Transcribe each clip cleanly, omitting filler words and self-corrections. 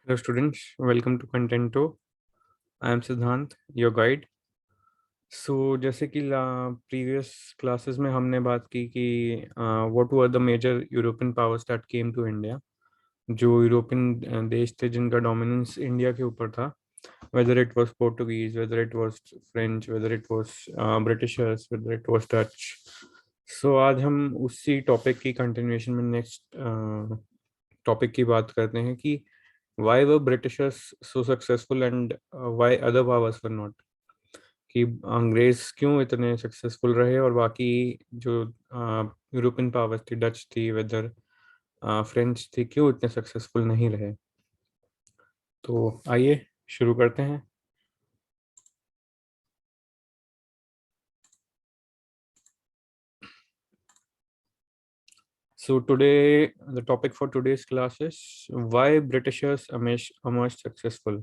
Hello students, welcome to Contento. I am Siddhant, your guide. जैसे कि previous classes में हमने बात की कि what were the major European powers that came to India. जो यूरोपियन देश थे जिनका डोमिनेंस इंडिया के ऊपर था, whether it was Portuguese, whether it was French, whether it was Britishers, whether it was Dutch. आज हम उसी टॉपिक की कंटिन्यूएशन में नेक्स्ट टॉपिक की बात करते हैं कि why were Britishers so successful and why other powers were not। कि अंग्रेज क्यों इतने सक्सेसफुल रहे और बाकी जो यूरोपियन पावर्स थी, डच थी, वेदर फ्रेंच थी, क्यों इतने सक्सेसफुल नहीं रहे। तो आइए शुरू करते हैं। So today the topic for today's class is why Britishers emerged successful।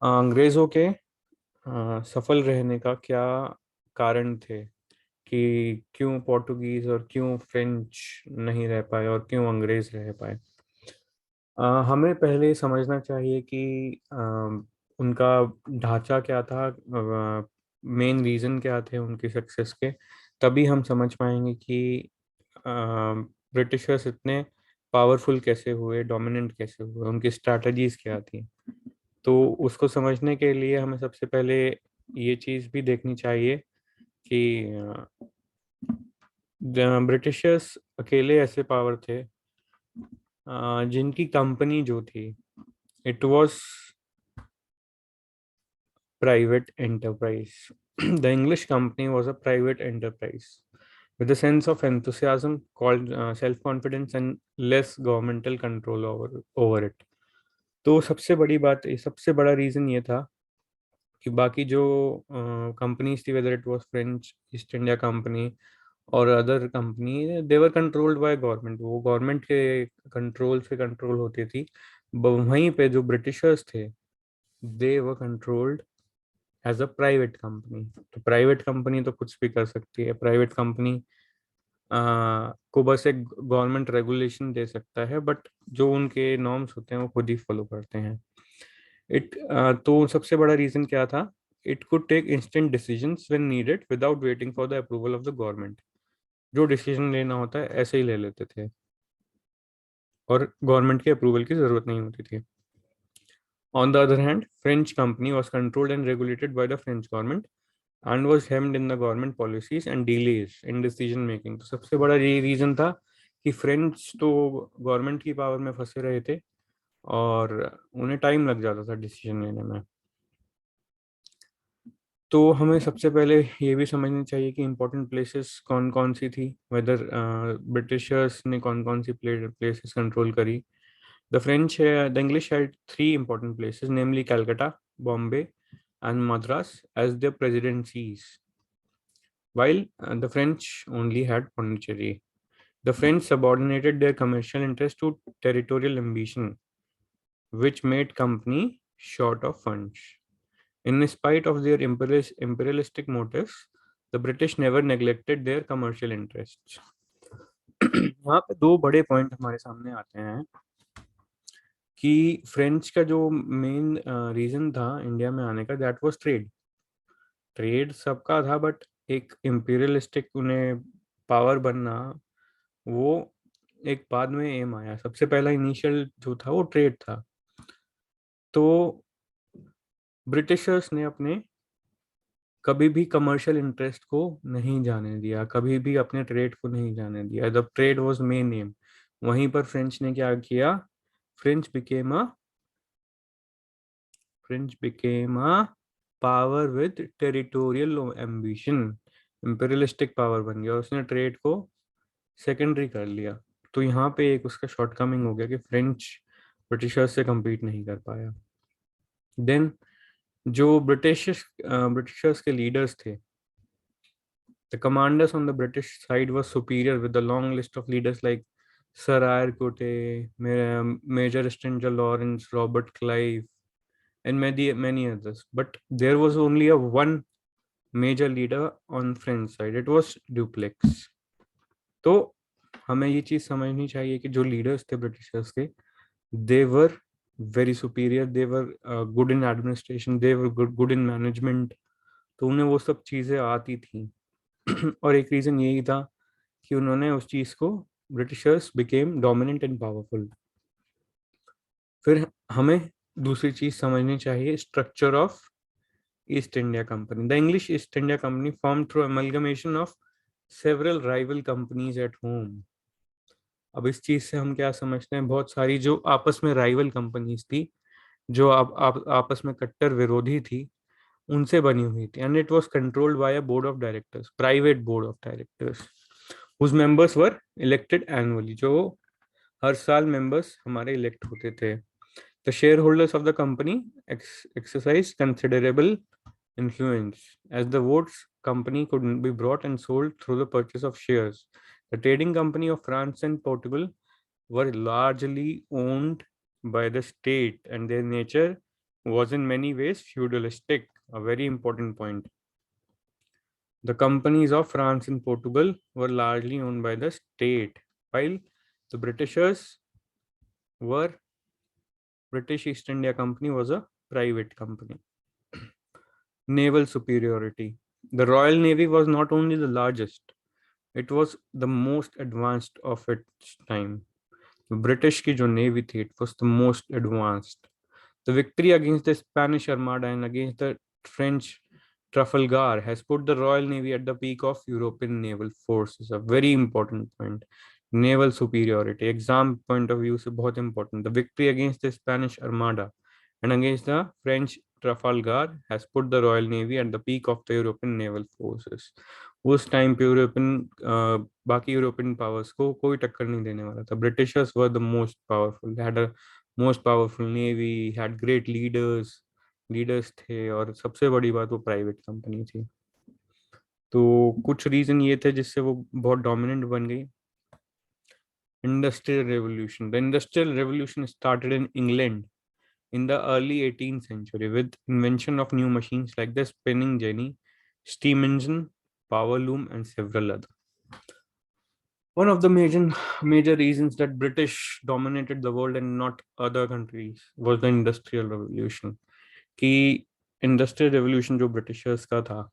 अंग्रेजों के सफल रहने का क्या कारण थे कि क्यों पोर्टुगीज और क्यों फ्रेंच नहीं रह पाए और क्यों अंग्रेज रह पाए। हमें पहले समझना चाहिए कि उनका ढांचा क्या था, मेन रीजन क्या थे उनकी सक्सेस के। तभी हम समझ पाएंगे कि ब्रिटिशर्स इतने पावरफुल कैसे हुए, डोमिनेंट कैसे हुए, उनकी स्ट्रैटेजीज क्या थी। तो उसको समझने के लिए हमें सबसे पहले ये चीज़ भी देखनी चाहिए कि ब्रिटिशर्स अकेले ऐसे पावर थे जिनकी कंपनी जो थी, it was private enterprise. The English company was a private enterprise with a sense of enthusiasm called self-confidence and less governmental control over it। तो सबसे बड़ी बात, सबसे बड़ा रीज़न ये था कि बाकी जो कंपनीज थी, whether it was French East India company और other company, they were controlled by government. वो गवर्नमेंट के कंट्रोल से कंट्रोल होती थी। वहीं पे जो ब्रिटिशर्स थे, they were controlled as a private company. तो प्राइवेट कंपनी तो कुछ भी कर सकती है। प्राइवेट कंपनी को बस एक गवर्नमेंट रेगुलेशन दे सकता है, बट जो उनके नॉर्म्स होते हैं वो खुद ही फॉलो करते हैं। तो सबसे बड़ा रीजन क्या था? It could take instant decisions when needed without waiting for the approval of the government. जो डिसीजन लेना होता है ऐसे ही ले लेते थे और गवर्नमेंट के अप्रूवल की जरूरत नहीं होती थी। On the other hand, French company was controlled and regulated by the French government and was hemmed in the government policies and delays in decision making। तो सबसे बड़ा ये रीजन था कि फ्रेंच तो गवर्नमेंट की पावर में फंसे रहे थे और उन्हें टाइम लग जाता था डिसीजन लेने में। तो हमें सबसे पहले ये भी समझनी चाहिए कि इंपॉर्टेंट प्लेसेस कौन कौन सी थी, वेदर ब्रिटिशर्स ने कौन कौन सी प्लेसेस कंट्रोल करी। The English had three important places, namely Calcutta, Bombay and Madras as their presidencies, while the French only had Pondicherry। The French subordinated their commercial interest to territorial ambition, which made company short of funds। In spite of their imperialistic motives, the British never neglected their commercial interests। यहाँ पे दो बड़े point हमारे सामने आते हैं कि French का जो मेन रीजन था इंडिया में आने का, दैट वाज ट्रेड। ट्रेड सबका था, बट एक इम्पीरियलिस्टिक उन्हें पावर बनना, वो एक बाद में एम आया। सबसे पहला इनिशियल जो था वो ट्रेड था। तो ब्रिटिशर्स ने अपने कभी भी कमर्शियल इंटरेस्ट को नहीं जाने दिया, कभी भी अपने ट्रेड को नहीं जाने दिया। The trade was main M. वहीं पर फ्रेंच ने क्या किया? French became a French became a power with territorial ambition. Imperialistic power बन गया, उसने ट्रेड को सेकेंडरी कर लिया। तो यहाँ पे एक उसका शॉर्टकमिंग हो गया कि फ्रेंच ब्रिटिशर्स से compete नहीं कर पाया। देन जो ब्रिटिशर्स के लीडर्स थे, the commanders on the British side was superior with the long list of leaders like Sir Eyre Coote, Major Stringer Lawrence, Robert Clive and many others, but there was only a one major leader on French side, it was Dupleix। तो हमें ये चीज समझनी चाहिए कि जो leaders थे Britishers के, They were very superior, they were good in administration, they were good in management. तो उन्हें वो सब चीज़ें आती थी और एक रीज़न यही था कि उन्होंने उस चीज़ को, Britishers became dominant and powerful. फिर हमें दूसरी चीज़ समझनी चाहिए, structure of east India company. The English east India company form through amalgamation of several rival companies at home. अब इस चीज से हम क्या समझते हैं, बहुत सारी जो आपस में राइवल कंपनीज थी, जो आपस में कट्टर विरोधी थी, उनसे बनी हुई थी। And it was controlled by a board of directors, private board of directors, whose members were elected annually, जो हर साल मेंबर्स हमारे इलेक्ट होते थे। The shareholders of the company exercise considerable influence, as the votes company could be bought and sold through the purchase of shares. The trading company of France and Portugal were largely owned by the state, and their nature was in many ways feudalistic. A very important point. The companies of France and Portugal were largely owned by the state, while the British East India Company was a private company. Naval superiority. The Royal Navy was not only the largest, it was the most advanced of its time. British की जो navy थी, it was the most advanced. The victory against the Spanish Armada and against the French Trafalgar has put the Royal Navy at the peak of European naval forces. A very important point. Naval superiority. Exam point of view से बहुत important. The victory against the Spanish Armada and against the French Trafalgar has put the Royal Navy at the peak of the European naval forces. उस time पे European बाकी European powers को कोई टक्कर नहीं देने वाला था। Britishers were the most powerful, had a most powerful navy, had great leaders थे, और सबसे बड़ी बात वो प्राइवेट कंपनी थी। तो कुछ रीजन ये थे जिससे वो बहुत डोमिनेंट बन गई। Industrial revolution. The industrial revolution started in England in the early 18th century with invention of new machines like the spinning jenny, steam engine, power loom, and several other. One of the major reasons that British dominated the world and not other countries was the industrial revolution. कि industrial revolution जो Britishers का था,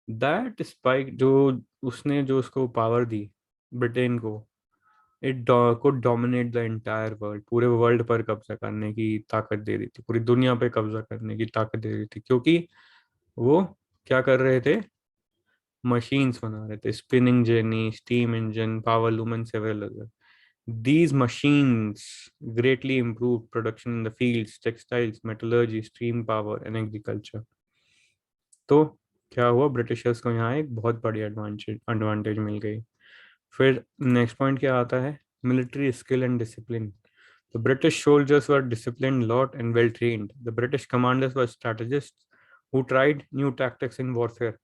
that spike जो उसने जो उसको power दी Britain को, it could dominate the entire world, पूरे वर्ल्ड पर कब्जा करने की ताकत दे रही थी, पूरी दुनिया पे कब्जा करने की ताकत दे रही थी, क्योंकि वो क्या कर रहे थे, मशीन्स बना रहे थे, spinning jenny, steam engine, power loom and several other. These machines greatly improved production in the fields, textiles, metallurgy, steam power and agriculture. तो क्या हुआ, ब्रिटिशर्स को यहाँ एक बहुत बड़ी एडवांटेज मिल गई। फिर नेक्स्ट पॉइंट क्या आता है, military skill and discipline. The British soldiers were disciplined, lot, and well trained. The British commanders were strategists who tried new tactics in warfare.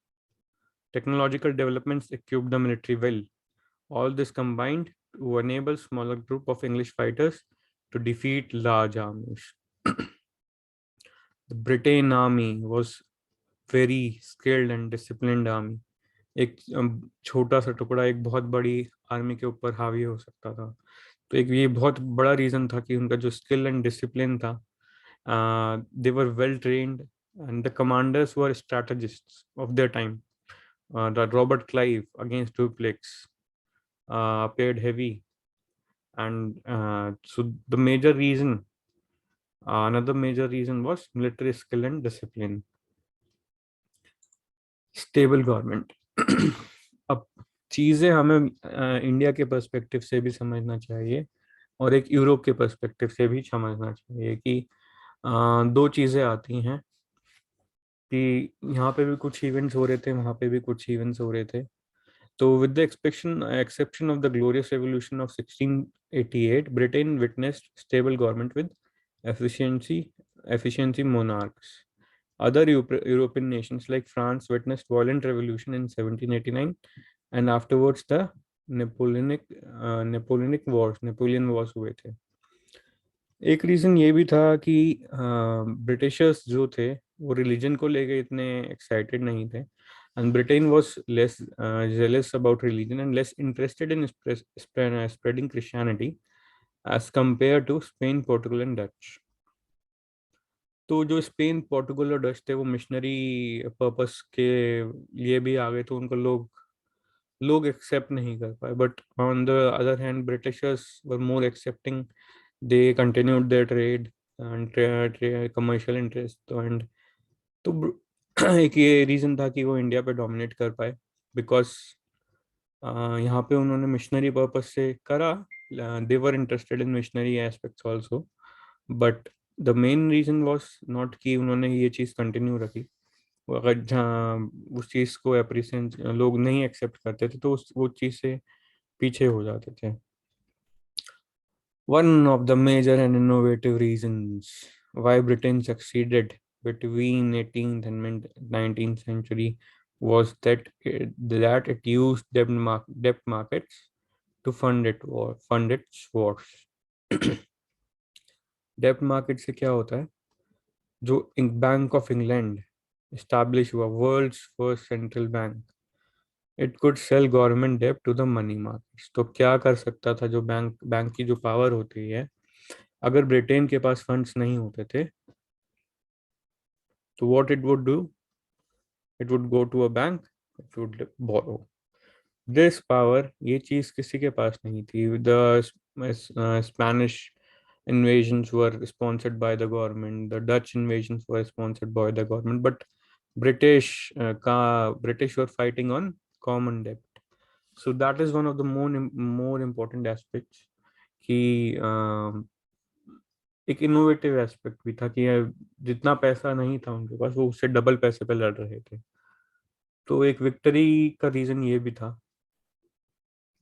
Technological developments equipped the military well. All this combined to enable smaller group of English fighters to defeat large armies. The Britain army was very skilled and disciplined army. एक छोटा सा टुकड़ा एक बहुत बड़ी army के ऊपर हावी हो सकता था। तो एक ये बहुत बड़ा रीजन था कि उनका जो स्किल एंड डिसिप्लिन था, they were well trained and the commanders were strategists of their time. The Robert Clive against Dupleix appeared heavy, and so the major reason, another major reason was military skill and discipline. Stable government. अब चीज़ें हमें India के perspective से भी समझना चाहिए और एक यूरोप के पर्सपेक्टिव से भी समझना चाहिए कि दो चीज़ें आती हैं कि यहाँ पे भी कुछ इवेंट्स हो रहे थे, वहाँ पे भी कुछ इवेंट्स हो रहे थे। तो with the exception of the glorious revolution of 1688, Britain witnessed stable government with efficiency monarchs. Other European nations like France witnessed violent revolution in 1789 and afterwards the Napoleon Wars हुए थे। एक रीज़न ये भी था कि ब्रिटिशर्स जो थे वो रिलीजन को लेके इतने एक्साइटेड नहीं थे, and Britain was less zealous about religion and less interested in spreading Christianity. as compared to Spain, Portugal and Dutch. तो जो स्पेन, पोर्टुगल और डच थे वो मिशनरी पर्पस के लिए भी आ गए, तो उनको लोग लोग एक्सेप्ट नहीं कर पाए. But on the other hand Britishers were more accepting. They continued their trade and commercial interest. And तो एक ये रीज़न था कि वो इंडिया पे डोमिनेट कर पाए, बिकॉज यहाँ पे उन्होंने मिशनरी पर्पस से करा. They were interested in missionary aspects also, but the main reason was not कि उन्होंने ये चीज़ कंटिन्यू रखी. वो अगर जहाँ उस चीज़ को अप्रिसिएट लोग नहीं एक्सेप्ट करते थे तो वो चीज़ से पीछे हो जाते थे. One of the major and innovative reasons why Britain succeeded between 18th and mid-19th century was that it used debt markets to fund its wars. डेप्ट मार्केट से क्या होता है? जो बैंक ऑफ इंग्लैंड एस्टैब्लिश हुआ, world's first central bank, it could sell government डेप्ट to the money markets. तो क्या कर सकता था जो बैंक की जो पावर होती है, अगर ब्रिटेन के पास फंड्स नहीं होते थे तो what it would do, it would go to a bank, it would borrow this power. ये चीज किसी के पास नहीं थी. The Spanish invasions were sponsored by the government, the Dutch invasions were sponsored by the government, but British were fighting on common debt. So that is one of the more important aspects कि एक innovative aspect भी था कि जितना पैसा नहीं था उनके पास, वो उससे डबल पैसे पे लड़ रहे थे. तो एक विक्ट्री का रीजन ये भी था,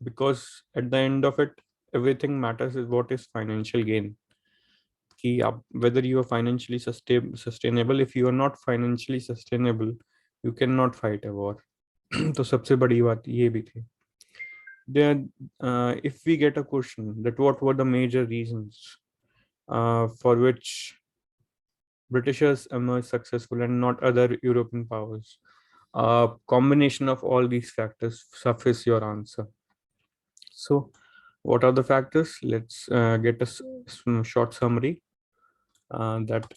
because at the end of it everything matters is what is financial gain. कि आप whether you are financially sustainable. If you are not financially sustainable you can not fight a war. तो सबसे बड़ी बात ये भी थी. Then, if we get a question that what were the major reasons for which Britishers emerged successful and not other European powers, a combination of all these factors suffice your answer. So, what are the factors? Let's get a short summary. That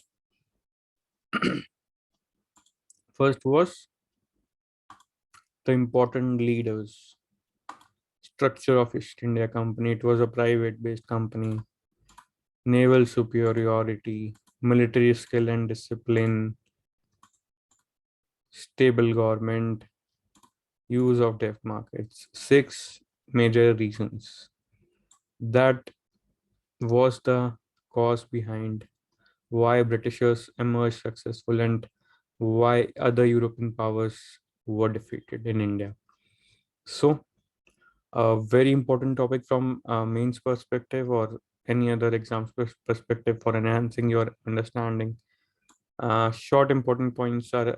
first was the important leaders. Structure of East India Company. It was a private-based company. Naval superiority, military skill and discipline, stable government, use of debt markets. 6 major reasons. That was the cause behind why Britishers emerged successful and why other European powers were defeated in India. So, a very important topic from mains perspective or any other exams perspective for enhancing your understanding. Short important points are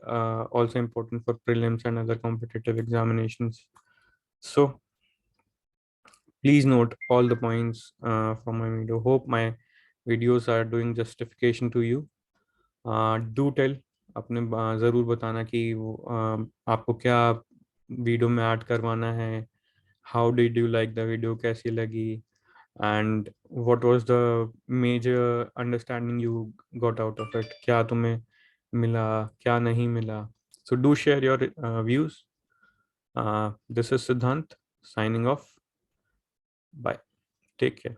also important for prelims and other competitive examinations. So please note all the points from my video. Hope my videos are doing justification to you. Do tell, अपने ज़रूर बताना कि आपको क्या video में add करवाना है. How did you like the video, कैसी लगी, and what was the major understanding you got out of it. क्या तुम्हें मिला, क्या नहीं मिला. So do share your views. This is Siddhant signing off. Bye. Take care.